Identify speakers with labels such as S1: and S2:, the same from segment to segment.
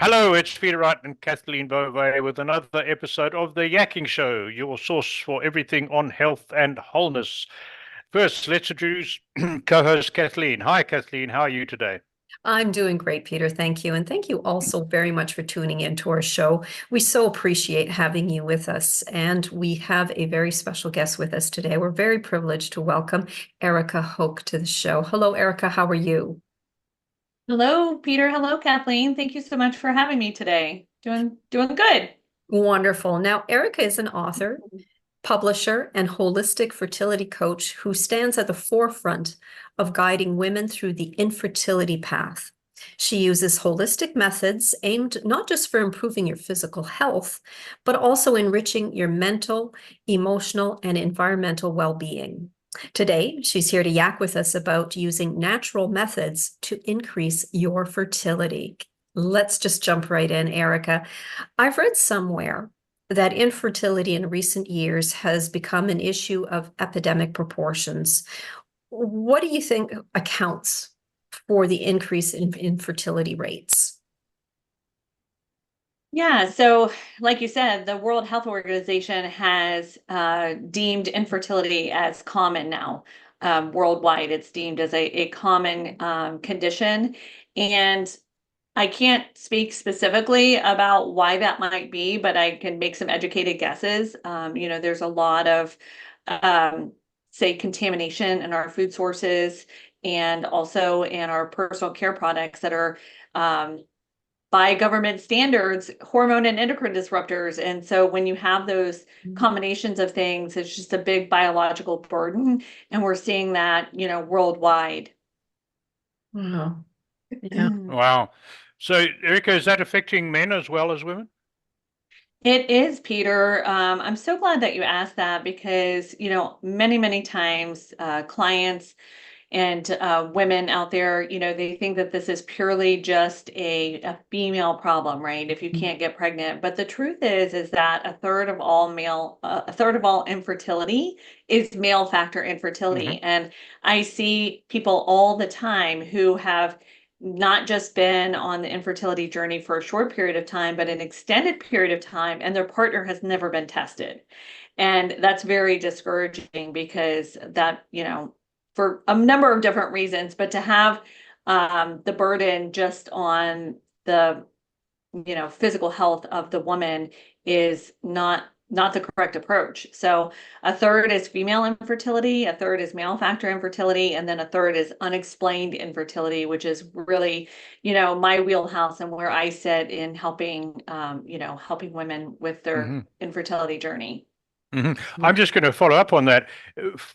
S1: Hello, it's Peter Wright and Kathleen Beauvais with another episode of the Yakking Show, your source for everything on health and wholeness. First, let's introduce co-host Kathleen. Hi, Kathleen. How are you today?
S2: I'm doing great, Peter. Thank you. And thank you also very much for tuning in to our show. We so appreciate having you with us. And we have a very special guest with us today. We're very privileged to welcome Erica Hoke to the show. Hello, Erica. How are you?
S3: Hello, Peter. Hello, Kathleen. Thank you so much for having me today. Doing good.
S2: Wonderful. Now, Erica is an author, publisher, and holistic fertility coach who stands at the forefront of guiding women through the infertility path. She uses holistic methods aimed not just for improving your physical health, but also enriching your mental, emotional, and environmental well-being. Today, she's here to yak with us about using natural methods to increase your fertility. Let's just jump right in, Erica. I've read somewhere that infertility in recent years has become an issue of epidemic proportions. What do you think accounts for the increase in infertility rates?
S3: Yeah, so like you said, the World Health Organization has deemed infertility as common now. Worldwide, it's deemed as a common condition. And I can't speak specifically about why that might be, but I can make some educated guesses. There's a lot of, say, contamination in our food sources and also in our personal care products that are, by government standards, hormone and endocrine disruptors. And so when you have those combinations of things, it's just a big biological burden. And we're seeing that, worldwide.
S2: Wow. Yeah.
S1: Wow. So, Erica, is that affecting men as well as women?
S3: It is, Peter. I'm so glad that you asked that because, many, many times clients and women out there, they think that this is purely just a female problem, right? If you can't get pregnant. But the truth is that a third of all infertility is male factor infertility.
S1: Hmm.
S3: And I see people all the time who have not just been on the infertility journey for a short period of time, but an extended period of time, and their partner has never been tested. And that's very discouraging because that, for a number of different reasons, but to have the burden just on the, physical health of the woman is not the correct approach. So a third is female infertility, a third is male factor infertility, and then a third is unexplained infertility, which is really, my wheelhouse and where I sit in helping, helping women with their
S1: Hmm.
S3: infertility journey.
S1: I'm just going to follow up on that.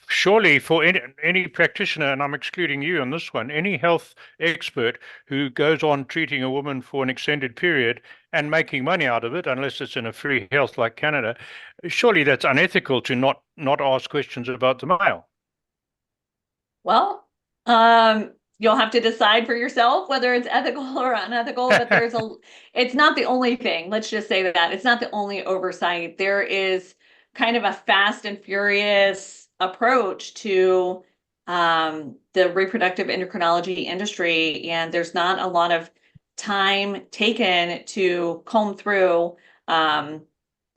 S1: Surely, for any practitioner, and I'm excluding you on this one, any health expert who goes on treating a woman for an extended period and making money out of it, unless it's in a free health like Canada, surely that's unethical to not ask questions about the male.
S3: Well, you'll have to decide for yourself whether it's ethical or unethical, but it's not the only thing. Let's just say that it's not the only oversight. There is kind of a fast and furious approach to the reproductive endocrinology industry, and there's not a lot of time taken to comb through the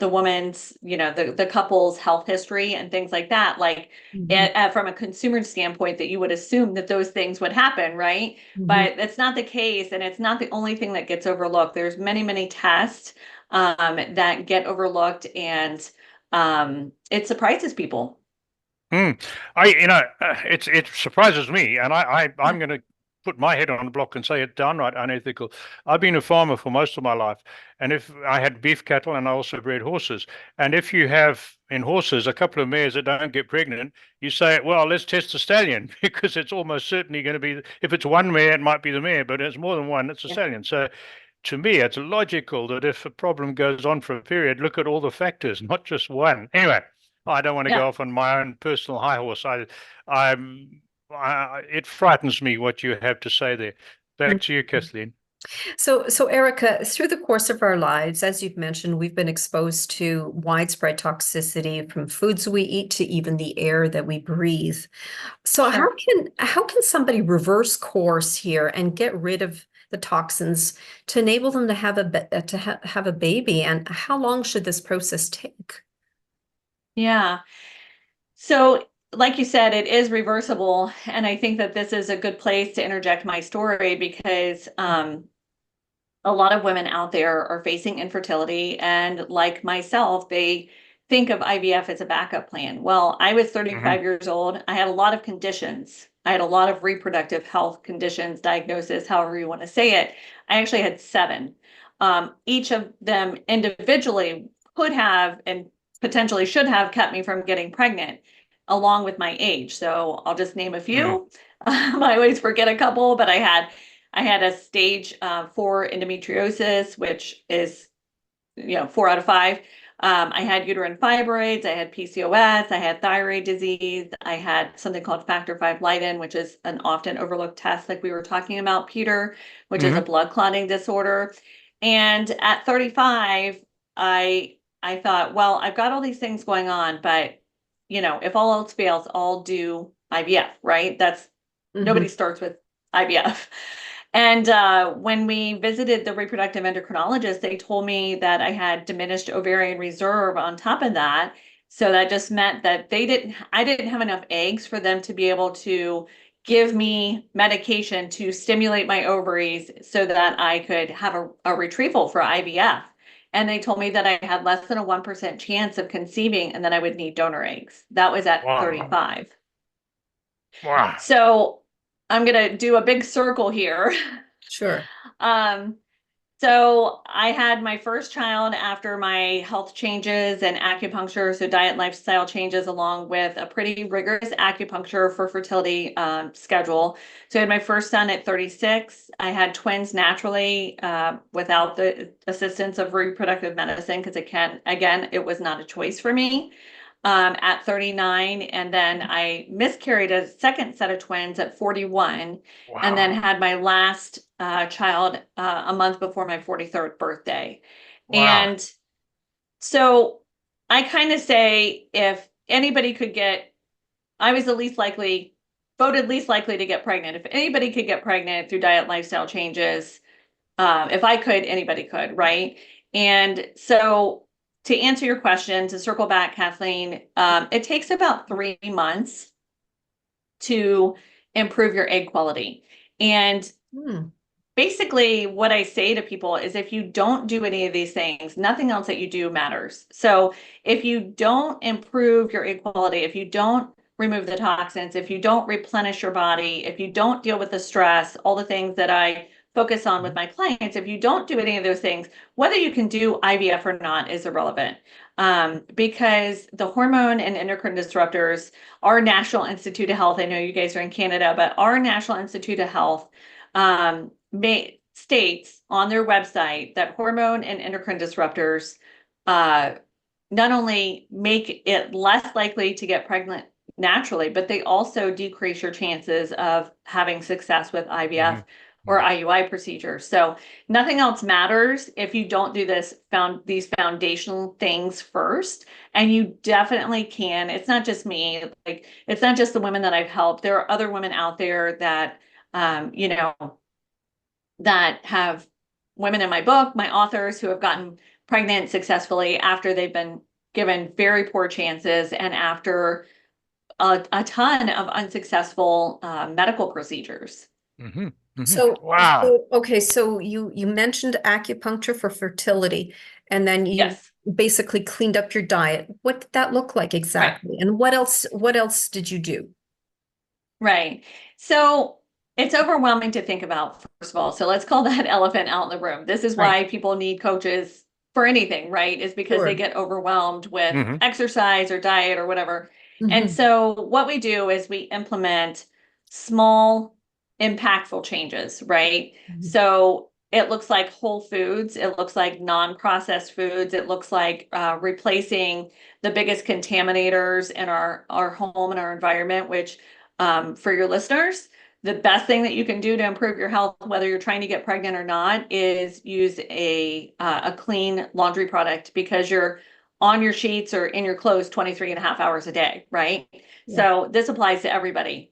S3: woman's, the couple's health history and things like that. Like
S2: Mhm.
S3: from a consumer standpoint, that you would assume that those things would happen, right?
S2: Mhm.
S3: But that's not the case, and it's not the only thing that gets overlooked. There's many, many tests that get overlooked, and it surprises people.
S1: Hmm. It surprises me, and I'm going to put my head on the block and say it's downright unethical. I've been a farmer for most of my life, and if I had beef cattle and I also bred horses, and if you have in horses a couple of mares that don't get pregnant, you say, well, let's test the stallion because it's almost certainly going to be. If it's one mare, it might be the mare, but it's more than one, it's a
S3: Yeah.
S1: stallion. So. To me, it's logical that if a problem goes on for a period, look at all the factors, not just one. Anyway, I don't want to go
S3: Yeah.
S1: off on my own personal high horse. It frightens me what you have to say there. Back to you, Kathleen.
S2: So Erica, through the course of our lives, as you've mentioned, we've been exposed to widespread toxicity from foods we eat to even the air that we breathe. So
S3: Sure.
S2: how can somebody reverse course here and get rid of the toxins to enable them to have have a baby? And how long should this process take?
S3: Yeah. So, like you said, it is reversible. And I think that this is a good place to interject my story because a lot of women out there are facing infertility. And like myself, they think of IVF as a backup plan. Well, I was 35 years old. I had a lot of conditions. I had a lot of reproductive health conditions, diagnosis, however you want to say it. I actually had 7. Each of them individually could have and potentially should have kept me from getting pregnant along with my age. So I'll just name a few. I always forget a couple, but I had a stage 4 endometriosis, which is 4 out of 5. I had uterine fibroids, I had PCOS, I had thyroid disease, I had something called factor V Leiden, which is an often overlooked test, like we were talking about, Peter, which is a blood clotting disorder. And at 35, I thought, well, I've got all these things going on, but if all else fails, I'll do IVF, right? Nobody starts with IVF. And when we visited the reproductive endocrinologist, they told me that I had diminished ovarian reserve on top of that. So that just meant that I didn't have enough eggs for them to be able to give me medication to stimulate my ovaries so that I could have a retrieval for IVF. And they told me that I had less than a 1% chance of conceiving and that I would need donor eggs. That was at 35.
S1: Wow.
S3: So I'm going to do a big circle here.
S2: Sure.
S3: So I had my first child after my health changes and acupuncture, so diet lifestyle changes, along with a pretty rigorous acupuncture for fertility schedule. So I had my first son at 36. I had twins naturally without the assistance of reproductive medicine because it was not a choice for me. At 39, and then I miscarried a second set of twins at 41, and then had my last child a month before my 43rd birthday. And so I kind of say if anybody could I was voted least likely to get pregnant. If anybody could get pregnant through diet lifestyle changes, if I could, anybody could, right? And so to answer your question, to circle back, Kathleen, it takes about 3 months to improve your egg quality. And basically what I say to people is if you don't do any of these things, nothing else that you do matters. So if you don't improve your egg quality, if you don't remove the toxins, if you don't replenish your body, if you don't deal with the stress, all the things that I focus on with my clients, if you don't do any of those things, whether you can do IVF or not is irrelevant. Because the hormone and endocrine disruptors, our National Institute of Health, I know you guys are in Canada, but our National Institute of Health states on their website that hormone and endocrine disruptors not only make it less likely to get pregnant naturally, but they also decrease your chances of having success with IVF or IUI procedures. So nothing else matters if you don't do these foundational things first. And you definitely can. It's not just me. Like, it's not just the women that I've helped. There are other women out there that, that have women in my book, my authors who have gotten pregnant successfully after they've been given very poor chances and after a ton of unsuccessful medical procedures.
S2: So,
S1: Wow.
S2: okay, so you mentioned acupuncture for fertility, and then you
S3: Yes.
S2: basically cleaned up your diet. What did that look like exactly? And what else did you do?
S3: Right. So it's overwhelming to think about, first of all. So let's call that elephant out in the room. This is why people need coaches for anything, right? Is because they get overwhelmed with exercise or diet or whatever. And so what we do is we implement small, impactful changes, right? So it looks like whole foods. It looks like non-processed foods. It looks like replacing the biggest contaminators in our home and our environment, which for your listeners, the best thing that you can do to improve your health, whether you're trying to get pregnant or not, is use a clean laundry product because you're on your sheets or in your clothes 23 and a half hours a day, right? So this applies to everybody.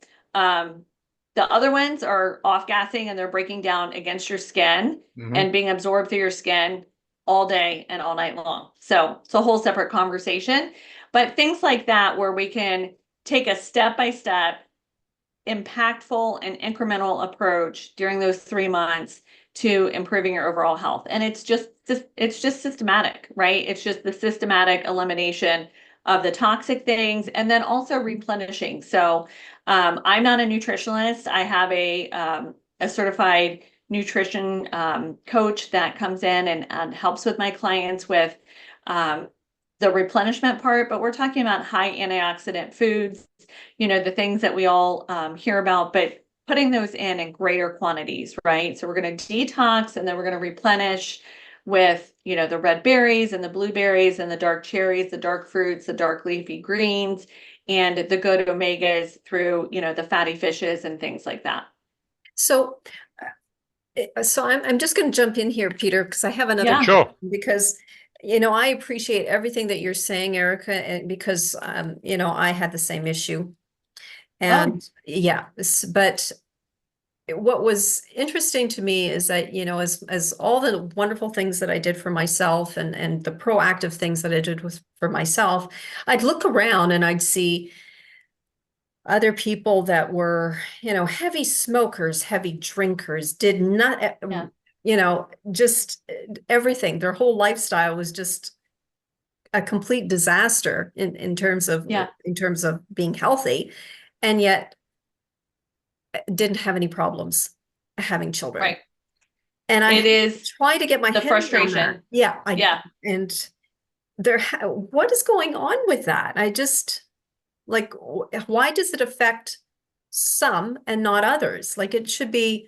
S3: The other ones are off-gassing and they're breaking down against your skin and being absorbed through your skin all day and all night long. So it's a whole separate conversation. But things like that where we can take a step-by-step, impactful and incremental approach during those 3 months to improving your overall health. And it's just systematic, right? It's just the systematic elimination of the toxic things and then also replenishing. So I'm not a nutritionalist. I have a certified nutrition coach that comes in and helps with my clients with the replenishment part, but we're talking about high antioxidant foods, the things that we all hear about, but putting those in greater quantities, right? So we're going to detox and then we're going to replenish with, the red berries and the blueberries and the dark cherries, the dark fruits, the dark leafy greens, and the good omegas through, the fatty fishes and things like that.
S2: So, I'm just going to jump in here, Peter, because I have another
S1: Sure.
S2: question, because I appreciate everything that you're saying, Erica, and because I had the same issue. And but what was interesting to me is that, as all the wonderful things that I did for myself and the proactive things that I did for myself, I'd look around and I'd see other people that were, heavy smokers, heavy drinkers, did not, just everything. Their whole lifestyle was just a complete disaster in terms of being healthy, and yet didn't have any problems having children.
S3: Right.
S2: And
S3: it is
S2: try to get my
S3: the
S2: head around
S3: frustration.
S2: that. Yeah. And what is going on with that? I just why does it affect some and not others? Like, it should be,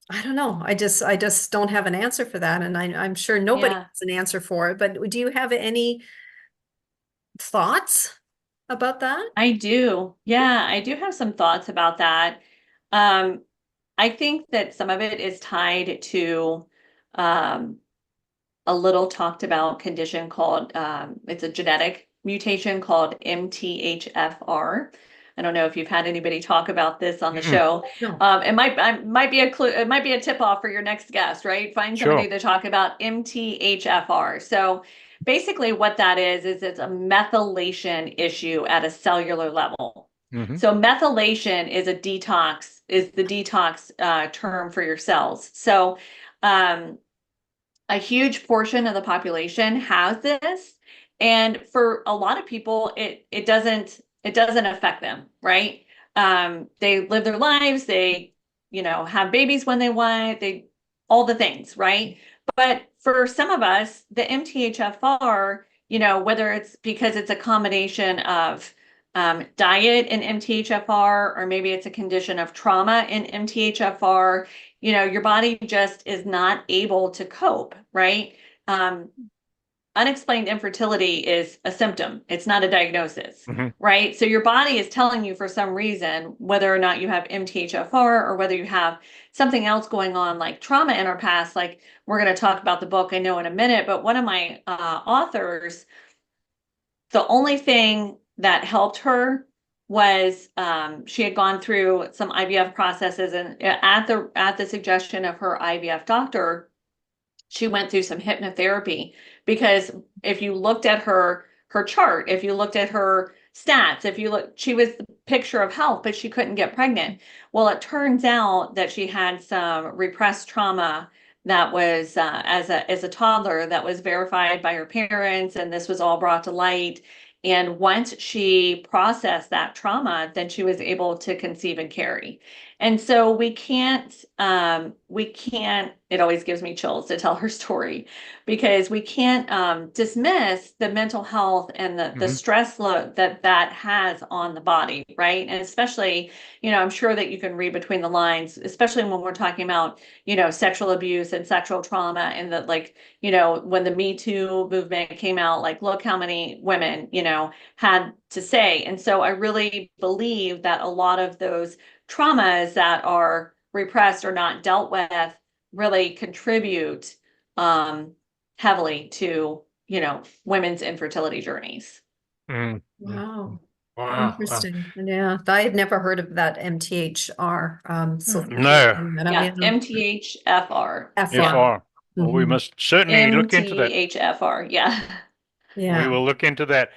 S2: I don't know. I just don't have an answer for that. And I'm sure nobody has an answer for it, but do you have any thoughts about that?
S3: I do. Yeah, I do have some thoughts about that. I think that some of it is tied to a little talked about condition called, it's a genetic mutation called MTHFR. I don't know if you've had anybody talk about this on the show.
S2: No.
S3: It might be a clue. It might be a tip off for your next guest, right? Find somebody to talk about MTHFR. So basically what that is it's a methylation issue at a cellular level. So methylation is the detox term for your cells. So a huge portion of the population has this, and for a lot of people, it doesn't affect them, right? They live their lives, they have babies when they want, all the things, right? But for some of us, the MTHFR, whether it's because it's a combination of diet in MTHFR, or maybe it's a condition of trauma in MTHFR, your body just is not able to cope, right? Unexplained infertility is a symptom. It's not a diagnosis, right? So your body is telling you for some reason, whether or not you have MTHFR or whether you have something else going on like trauma in our past, like we're going to talk about the book I know in a minute, but one of my authors, the only thing that helped her was she had gone through some IVF processes, and at the suggestion of her IVF doctor, she went through some hypnotherapy, because if you looked at her chart, if you looked at her stats, she was the picture of health, but she couldn't get pregnant. Well, it turns out that she had some repressed trauma that was as a toddler that was verified by her parents, and this was all brought to light. And once she processed that trauma, then she was able to conceive and carry. And so we can't, it always gives me chills to tell her story, because we can't dismiss the mental health and the stress load that has on the body, right? And especially, I'm sure that you can read between the lines, especially when we're talking about, sexual abuse and sexual trauma, and that, like, when the Me Too movement came out, like, look how many women, had to say. And so I really believe that a lot of those traumas that are repressed or not dealt with really contribute heavily to, women's infertility journeys.
S2: Wow.
S1: Wow.
S2: Interesting. Yeah, I had never heard of that MTHR. So thank you for
S1: No.
S2: bringing that up.
S3: Yeah,
S2: Yeah.
S3: MTHFR. Yeah.
S2: FR.
S1: FR. Well, we
S2: Mhm.
S1: must certainly look into that.
S3: MTHFR. Yeah.
S1: We
S2: Yeah.
S1: will look into that.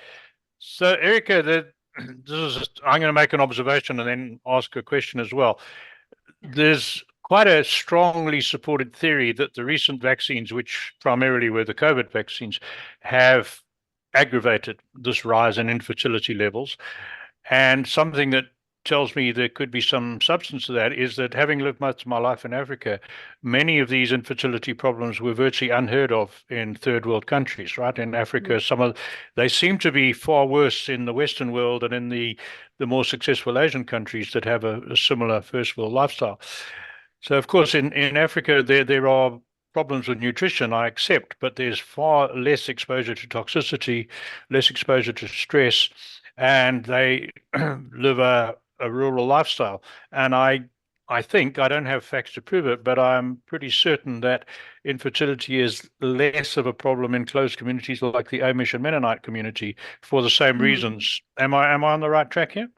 S1: So, Erica, I'm going to make an observation and then ask a question as well. There's quite a strongly supported theory that the recent vaccines, which primarily were the COVID vaccines, have aggravated this rise in infertility levels. And something that tells me there could be some substance to that is that, having lived most of my life in Africa, many of these infertility problems were virtually unheard of in third world countries, right? In Africa, they seem to be far worse in the Western world and in the more successful Asian countries that have a similar first world lifestyle. So, of course, in Africa, there are problems with nutrition, I accept, but there's far less exposure to toxicity, less exposure to stress, and they live a rural lifestyle. And I think, I don't have facts to prove it, but I'm pretty certain that infertility is less of a problem in closed communities like the Amish and Mennonite community for the same reasons. Am I on the right track here?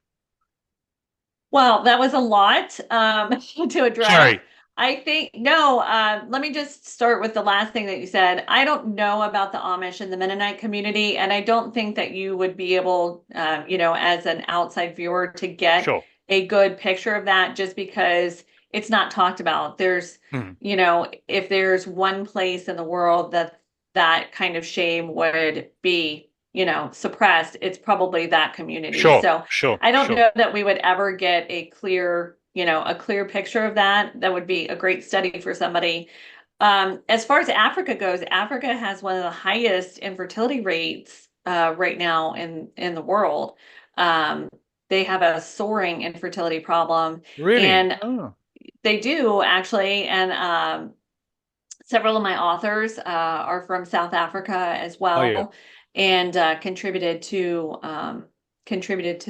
S3: Well, that was a lot to address.
S1: Sorry.
S3: I think, no, let me just start with the last thing that you said. I don't know about the Amish and the Mennonite community, and I don't think that you would be able, as an outside viewer to get
S1: Sure.
S3: a good picture of that just because it's not talked about. There's,
S1: Hmm.
S3: if there's one place in the world that that kind of shame would be, suppressed, it's probably that community.
S1: Sure.
S3: So
S1: Sure.
S3: I don't
S1: Sure.
S3: know that we would ever get a clear picture of that. That would be a great study for somebody. As far as Africa goes, Africa has one of the highest infertility rates right now in the world. They have a soaring infertility problem,
S1: Really?
S3: and
S1: Oh.
S3: they do actually. And several of my authors are from South Africa as
S1: Oh, yeah.
S3: well, and contributed to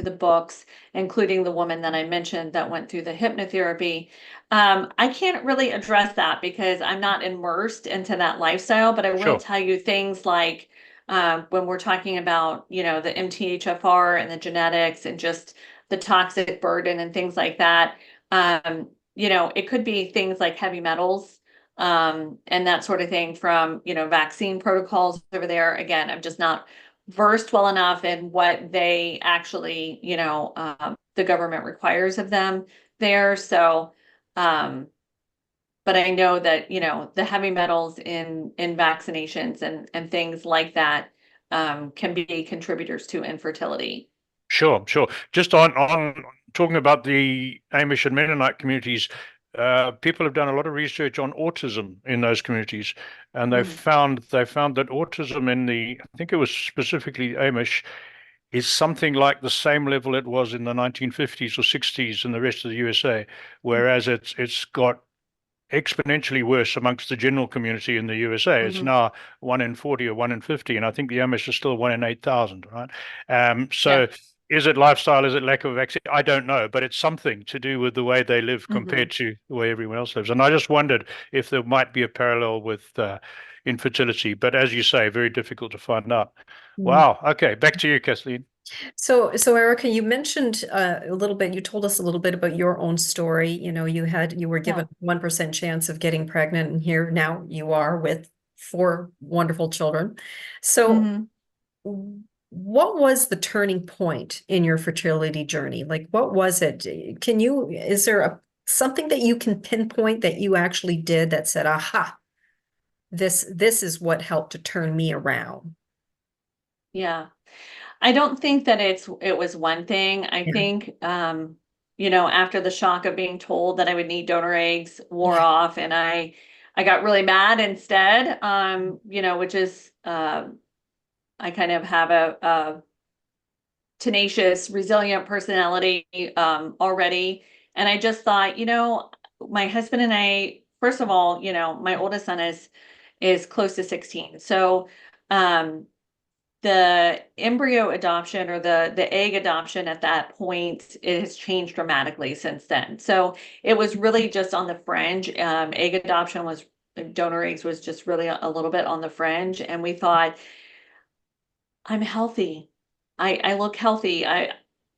S3: the books, including the woman that I mentioned that went through the hypnotherapy. I can't really address that because I'm not immersed into that lifestyle, but I will
S1: Sure.
S3: tell you things like when we're talking about, the MTHFR and the genetics and just the toxic burden and things like that. It could be things like heavy metals and that sort of thing from, vaccine protocols over there. Again, I'm just not versed well enough in what they actually, the government requires of them there. So, but I know that, the heavy metals in vaccinations and things like that can be contributors to infertility.
S1: Sure, sure. Just on talking about the Amish and Mennonite communities, people have done a lot of research on autism in those communities, and they found that autism in I think it was specifically Amish, is something like the same level it was in the 1950s or 60s in the rest of the USA, whereas it's got exponentially worse amongst the general community in the USA. It's
S3: Mhm.
S1: now 1 in 40 or 1 in 50, and I think the Amish is still 1 in 8,000, right?
S3: Yeah.
S1: So is it lifestyle? Is it lack of vaccine? I don't know, but it's something to do with the way they live compared to the way everyone else lives. And I just wondered if there might be a parallel with infertility, but as you say, very difficult to find out.
S2: Mhm.
S1: Wow. Okay, back to you, Kathleen.
S2: So Erica, you mentioned a little bit, you told us a little bit about your own story. You were given 1% chance of getting pregnant, and here now you are with 4 wonderful children. So
S3: Mhm.
S2: what was the turning point in your fertility journey? Like, what was it? Is there something that you can pinpoint that you actually did that said, aha, this is what helped to turn me around?
S3: Yeah. I don't think that it was one thing. I
S2: Yeah.
S3: think after the shock of being told that I would need donor eggs wore
S2: Yeah.
S3: off, and I got really mad instead. Which is I kind of have a tenacious, resilient personality already, and I just thought, my husband and I, first of all, my oldest son is close to 16, so um the embryo adoption or the egg adoption at that point, it has changed dramatically since then. So it was really just on the fringe. Egg adoption was donor eggs was just really a little bit on the fringe. And we thought, I'm healthy. I look healthy.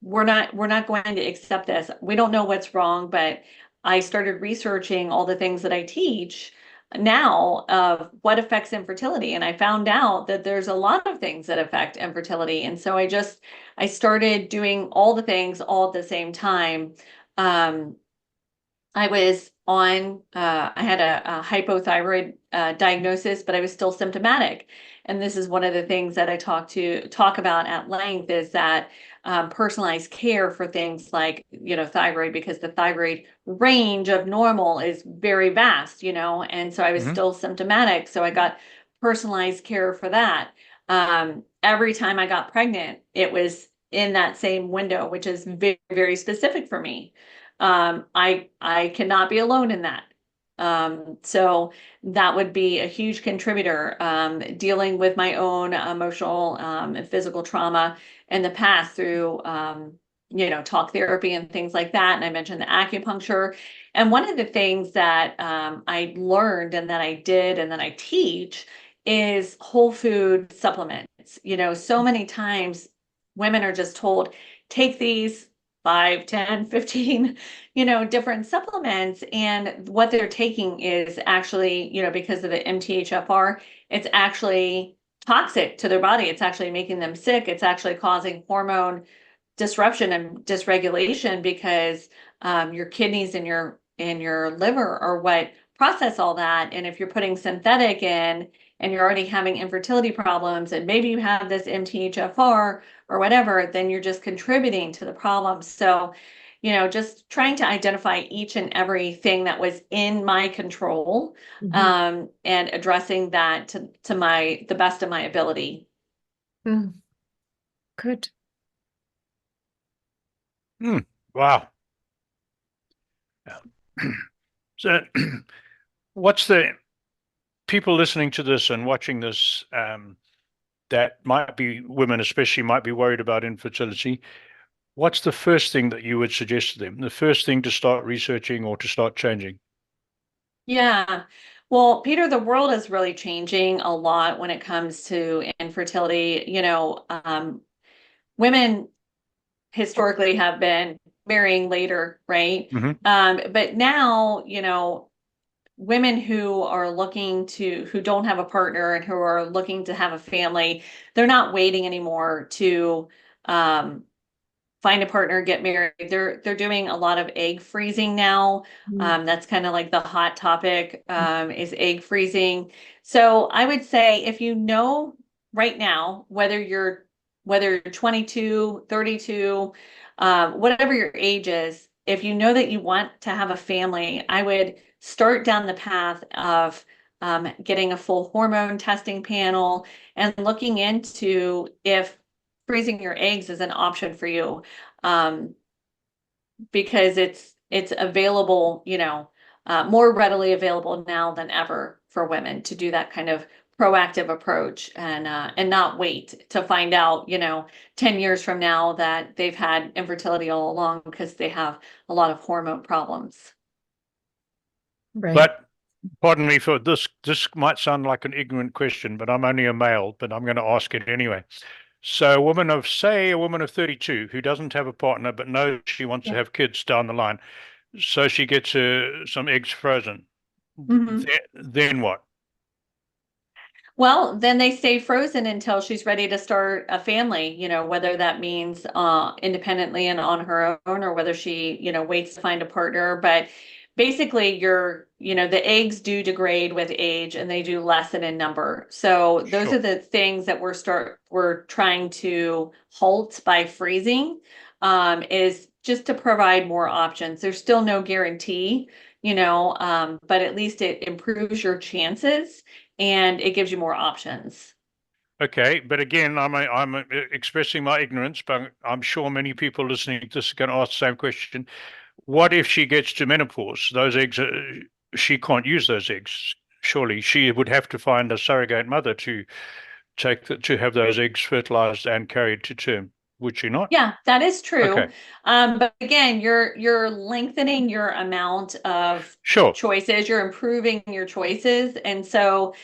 S3: we're not going to accept this. We don't know what's wrong, but I started researching all the things that I teach now of what affects infertility. And I found out that there's a lot of things that affect infertility. And so I started doing all the things all at the same time. I was on, I had a hypothyroid diagnosis, but I was still symptomatic. And this is one of the things that I talk about at length is that personalized care for things like, thyroid, because the thyroid range of normal is very vast, and so I was
S1: Mhm.
S3: still symptomatic. So I got personalized care for that. Every time I got pregnant, it was in that same window, which is very, very specific for me. I cannot be alone in that. So that would be a huge contributor. Dealing with my own emotional and physical trauma in the past through talk therapy and things like that. And I mentioned the acupuncture. And one of the things that I learned and that I did and that I teach is whole food supplements. So many times women are just told, take these 5, 10, 15, different supplements. And what they're taking is actually, because of the MTHFR, it's actually toxic to their body. It's actually making them sick. It's actually causing hormone disruption and dysregulation because your kidneys and your liver are what process all that. And if you're putting synthetic in and you're already having infertility problems and maybe you have this MTHFR or whatever, then you're just contributing to the problem. So, just trying to identify each and everything that was in my control, and addressing that to the best of my ability.
S2: Good.
S1: Wow. Yeah. So, what's the people listening to this and watching this that might be women, especially, might be worried about infertility? What's the first thing that you would suggest to them? The first thing to start researching or to start changing?
S3: Yeah. Well, Peter, the world is really changing a lot when it comes to infertility. Women historically have been marrying later, right?
S1: Hmm.
S3: But now, women who don't have a partner and who are looking to have a family, they're not waiting anymore to um, find a partner, get married. They're doing a lot of egg freezing now. That's kind of like the hot topic, is egg freezing. So I would say if you know right now, whether you're 22, 32, whatever your age is, if you know that you want to have a family, I would start down the path of getting a full hormone testing panel and looking into if freezing your eggs is an option for you, um, because it's available, more readily available now than ever for women to do that kind of proactive approach and not wait to find out, 10 years from now that they've had infertility all along because they have a lot of hormone problems.
S2: Right.
S1: But pardon me for this. This might sound like an ignorant question, but I'm only a male, but I'm going to ask it anyway. So a woman of 32 who doesn't have a partner but knows she wants to
S3: Yeah.
S1: have kids down the line, so she gets some eggs frozen.
S3: Mhm.
S1: Then what?
S3: Well, then they stay frozen until she's ready to start a family, whether that means independently and on her own or whether she, waits to find a partner. But basically the eggs do degrade with age and they do lessen in number. So those are
S1: Sure.
S3: the things that we're trying to halt by freezing, is just to provide more options. There's still no guarantee, but at least it improves your chances and it gives you more options.
S1: Okay, but again, I'm expressing my ignorance, but I'm sure many people listening to this are going to ask the same question. What if she gets to menopause? Those eggs, she can't use those eggs. Surely she would have to find a surrogate mother to to have those eggs fertilized and carried to term. Would she not?
S3: Yeah, that is true.
S1: Okay,
S3: But again, you're lengthening your amount of
S1: sure.
S3: choices, you're improving your choices. And so,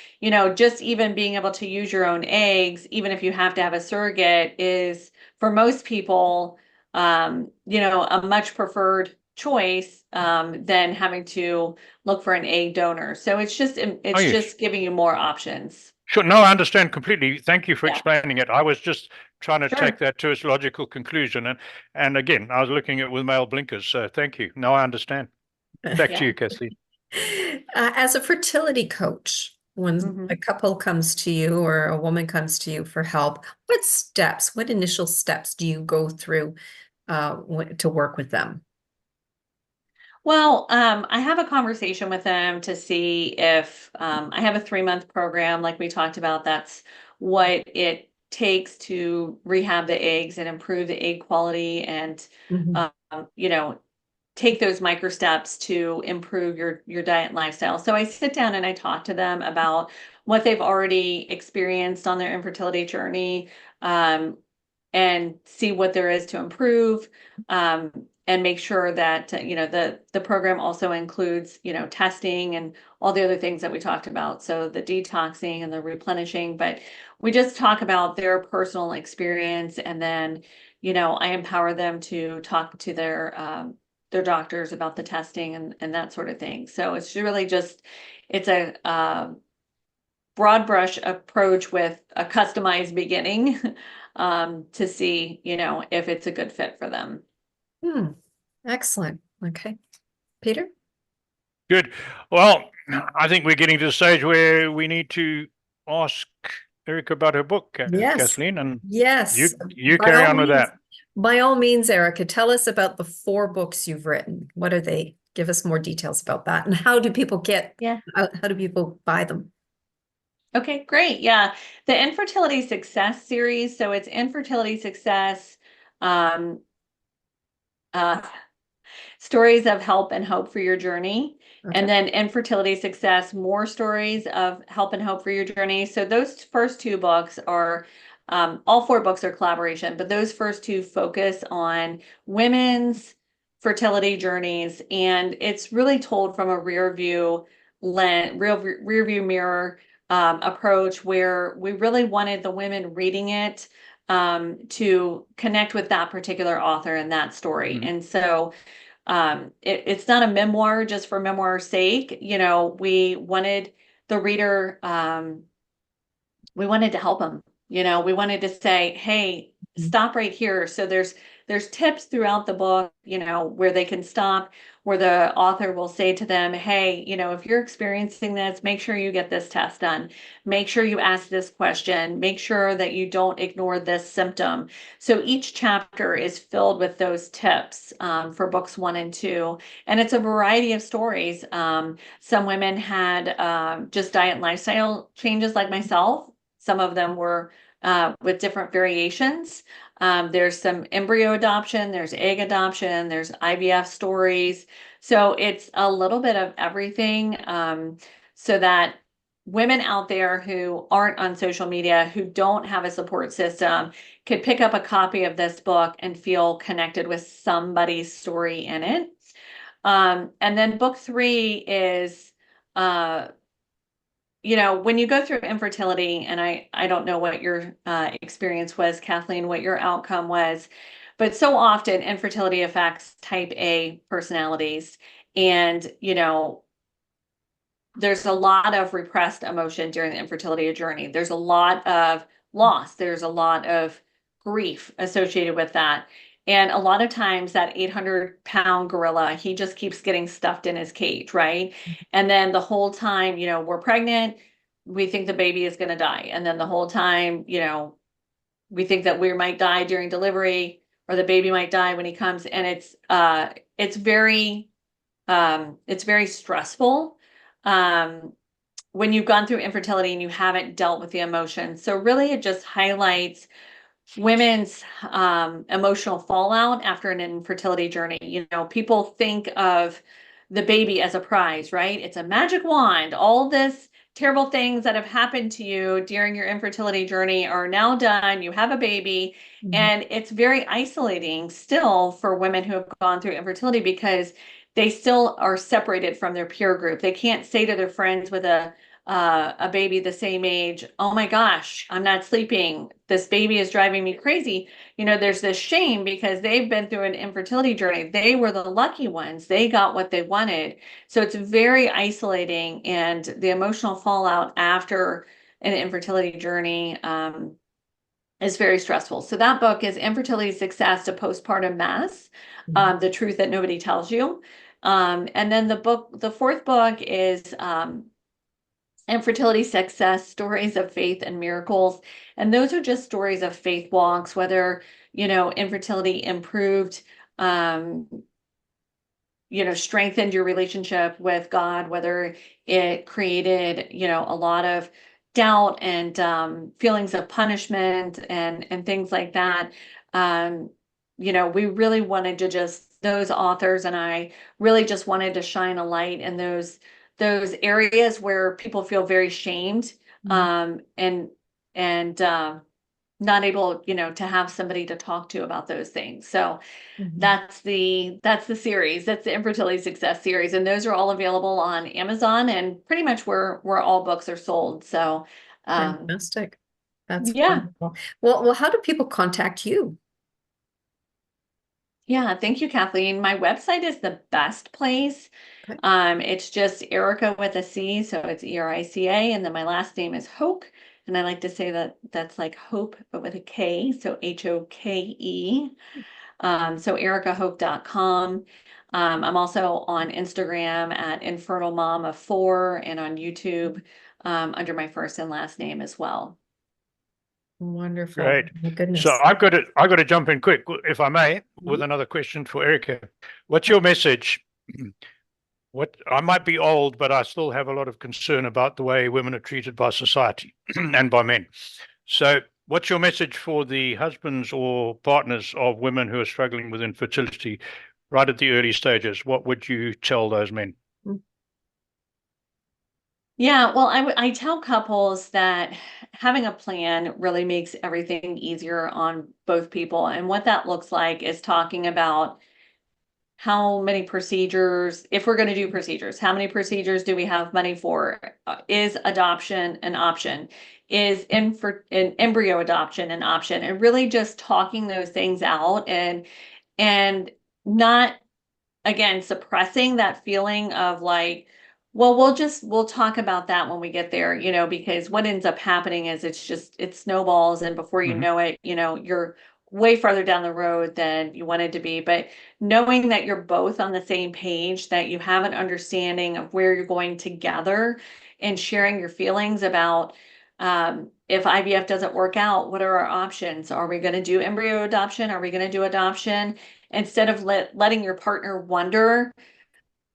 S3: just even being able to use your own eggs, even if you have to have a surrogate, is for most people a much preferred choice than having to look for an egg donor. So it's just
S1: yes.
S3: giving you more options.
S1: Sure. No, I understand completely. Thank you for
S3: Yeah.
S1: explaining it. I was just trying to take
S3: Sure.
S1: that to its logical conclusion. And again, I was looking at it with male blinkers. So thank you. Now I understand. Back to
S3: Yeah.
S1: you, Kathleen.
S2: As a fertility coach, when
S3: Mhm.
S2: a couple comes to you or a woman comes to you for help, what initial steps do you go through to work with them?
S3: Well, I have a conversation with them to see if I have a 3-month program, like we talked about. That's what it takes to rehab the eggs and improve the egg quality and,
S2: Mhm.
S3: you know, take those micro steps to improve your diet and lifestyle. So I sit down and I talk to them about what they've already experienced on their infertility journey, um, and see what there is to improve, and make sure that the program also includes testing and all the other things that we talked about. So the detoxing and the replenishing, but we just talk about their personal experience, and then I empower them to talk to their doctors about the testing and that sort of thing. So it's really just it's a broad brush approach with a customized beginning to see if it's a good fit for them.
S2: Excellent. Okay. Peter?
S1: Good. Well, I think we're getting to the stage where we need to ask Erica about her book,
S2: Yes.
S1: Kathleen, and
S2: Yes.
S1: you
S2: By
S1: carry
S2: all
S1: on with
S2: means.
S1: that.
S2: By all means, Erica, tell us about the 4 books you've written. What are they? Give us more details about that. And how do people
S3: Yeah.
S2: how do people buy them?
S3: Okay, great. Yeah. The Infertility Success series. So it's Infertility Success, um, uh, stories of help and hope for your journey.
S2: Okay.
S3: And then Infertility Success, more stories of help and hope for your journey. So those first 2 books are, all 4 books are collaboration, but those first 2 focus on women's fertility journeys. And it's really told from a rear view mirror approach, where we really wanted the women reading it to connect with that particular author and that story.
S1: Mhm.
S3: And so it's not a memoir just for memoir's sake. We wanted the reader, we wanted to help them. We wanted to say, hey, stop right here. So there's tips throughout the book, where they can stop, where the author will say to them, hey, if you're experiencing this, make sure you get this test done. Make sure you ask this question. Make sure that you don't ignore this symptom. So each chapter is filled with those tips for books 1 and 2. And it's a variety of stories. Some women had just diet and lifestyle changes like myself. Some of them were with different variations. There's some embryo adoption, there's egg adoption, there's IVF stories. So it's a little bit of everything, so that women out there who aren't on social media, who don't have a support system, could pick up a copy of this book and feel connected with somebody's story in it. And then book 3 is when you go through infertility, and I don't know what your experience was, Kathleen, what your outcome was, but so often infertility affects type A personalities. And, there's a lot of repressed emotion during the infertility journey. There's a lot of loss. There's a lot of grief associated with that. And a lot of times that 800-pound gorilla, he just keeps getting stuffed in his cage, right? And then the whole time, we're pregnant, we think the baby is going to die. And then the whole time, we think that we might die during delivery, or the baby might die when he comes. And it's very stressful when you've gone through infertility and you haven't dealt with the emotions. So really, it just highlights women's emotional fallout after an infertility journey. People think of the baby as a prize, right? It's a magic wand. All this terrible things that have happened to you during your infertility journey are now done. You have a baby. And it's very isolating still for women who have gone through infertility, because they still are separated from their peer group. They can't say to their friends with a a baby the same age, oh my gosh, I'm not sleeping, this baby is driving me crazy. There's this shame because they've been through an infertility journey. They were the lucky ones. They got what they wanted. So it's very isolating, and the emotional fallout after an infertility journey is very stressful. So that book is Infertility Success to Postpartum Mess, The Truth That Nobody Tells You. And then the fourth book is Infertility Success, Stories of Faith and Miracles. And those are just stories of faith walks, whether, infertility improved, strengthened your relationship with God, whether it created, a lot of doubt and feelings of punishment and things like that. We really wanted to those authors and I really just wanted to shine a light in those areas where people feel very shamed, and not able, to have somebody to talk to about those things. So that's the series. That's the Infertility Success series, and those are all available on Amazon and pretty much where all books are sold. So
S2: fantastic. That's
S3: yeah.
S2: wonderful. Well, how do people contact you?
S3: Yeah, thank you, Kathleen. My website is the best place.
S2: Okay.
S3: It's just Erica with a C, so it's Erica, and then my last name is Hoke, and I like to say that that's like hope, but with a K, so Hoke. So ericahoke.com. I'm also on Instagram at infertilmom4 and on YouTube under my first and last name as well.
S2: Wonderful.
S1: Great.
S2: My goodness.
S1: So I've got to jump in quick, if I may, with another question for Erica. What's your message? I might be old, but I still have a lot of concern about the way women are treated by society and by men. So what's your message for the husbands or partners of women who are struggling with infertility right at the early stages? What would you tell those men?
S3: Yeah, well, I tell couples that having a plan really makes everything easier on both people. And what that looks like is talking about how many procedures, if we're going to do procedures, how many procedures do we have money for? Is adoption an option? Is an embryo adoption an option? And really just talking those things out and not, again, suppressing that feeling of like, well, we'll talk about that when we get there, because what ends up happening is it snowballs, and before you know it, you're way farther down the road than you wanted to be. But knowing that you're both on the same page, that you have an understanding of where you're going together, and sharing your feelings about if IVF doesn't work out, what are our options? Are we going to do embryo adoption? Are we going to do adoption? Instead of letting your partner wonder,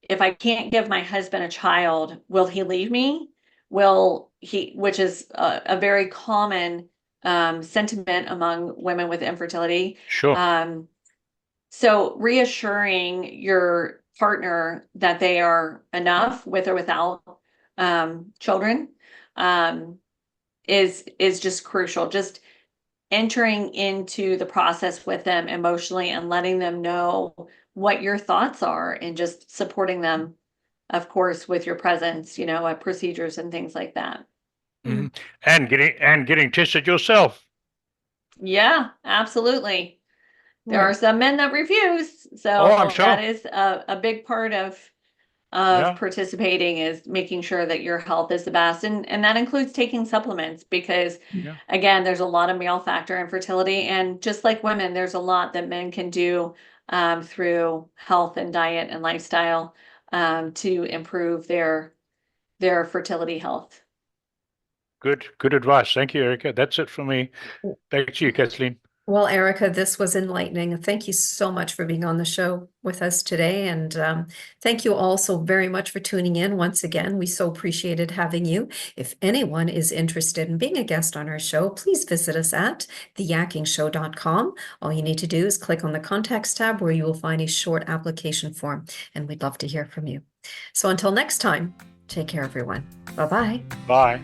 S3: if I can't give my husband a child, will he leave me? Which is a very common sentiment among women with infertility.
S1: Sure.
S3: So reassuring your partner that they are enough with or without children is just crucial. Just entering into the process with them emotionally and letting them know what your thoughts are, and just supporting them, of course, with your presence, at procedures and things like that.
S1: And getting tested yourself.
S3: Yeah, absolutely. There
S2: Right.
S3: are some men that refuse. So
S1: I'm sure.
S3: that is a big part of participating, is making sure that your health is the best. And that includes taking supplements, because again, there's a lot of male factor infertility, and just like women, there's a lot that men can do through health and diet and lifestyle to improve their fertility health.
S1: Good advice. Thank you, Erica. That's it for me. Back to you, Kathleen.
S2: Well, Erica, this was enlightening. Thank you so much for being on the show with us today. And thank you all so very much for tuning in once again. We so appreciated having you. If anyone is interested in being a guest on our show, please visit us at theyakkingshow.com. All you need to do is click on the contacts tab, where you will find a short application form, and we'd love to hear from you. So until next time, take care, everyone. Bye-bye.
S1: Bye.